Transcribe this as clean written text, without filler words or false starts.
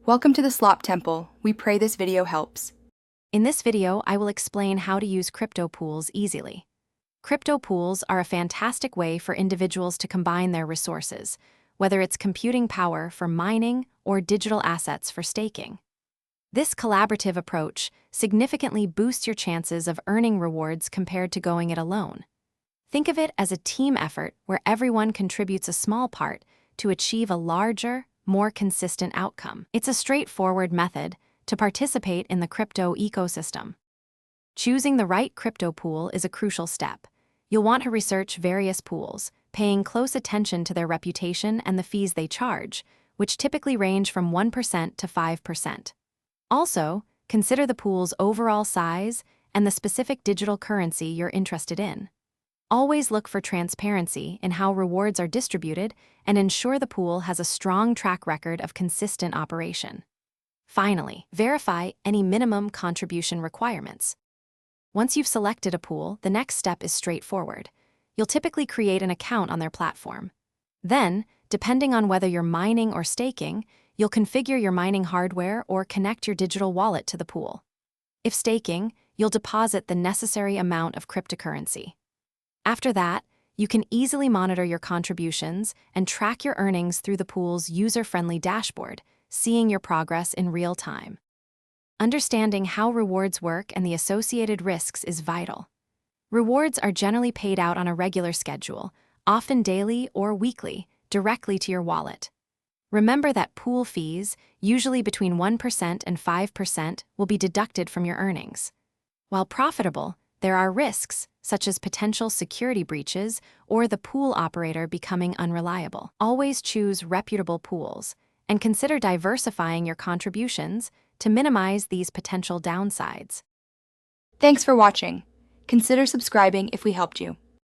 Welcome to the Slop Temple. We pray this video helps. In this video, I will explain how to use crypto pools easily. Crypto pools are a fantastic way for individuals to combine their resources, whether it's computing power for mining or digital assets for staking. This collaborative approach significantly boosts your chances of earning rewards compared to going it alone. Think of it as a team effort where everyone contributes a small part to achieve a larger, more consistent outcome. It's a straightforward method to participate in the crypto ecosystem. Choosing the right crypto pool is a crucial step. You'll want to research various pools, paying close attention to their reputation and the fees they charge, which typically range from 1% to 5%. Also, consider the pool's overall size and the specific digital currency you're interested in. Always look for transparency in how rewards are distributed and ensure the pool has a strong track record of consistent operation. Finally, verify any minimum contribution requirements. Once you've selected a pool, the next step is straightforward. You'll typically create an account on their platform. Then, depending on whether you're mining or staking, you'll configure your mining hardware or connect your digital wallet to the pool. If staking, you'll deposit the necessary amount of cryptocurrency. After that, you can easily monitor your contributions and track your earnings through the pool's user-friendly dashboard, seeing your progress in real time. Understanding how rewards work and the associated risks is vital. Rewards are generally paid out on a regular schedule, often daily or weekly, directly to your wallet. Remember that pool fees, usually between 1% and 5%, will be deducted from your earnings. While profitable, there are risks, such as potential security breaches or the pool operator becoming unreliable. Always choose reputable pools and consider diversifying your contributions to minimize these potential downsides. Thanks for watching. Consider subscribing if we helped you.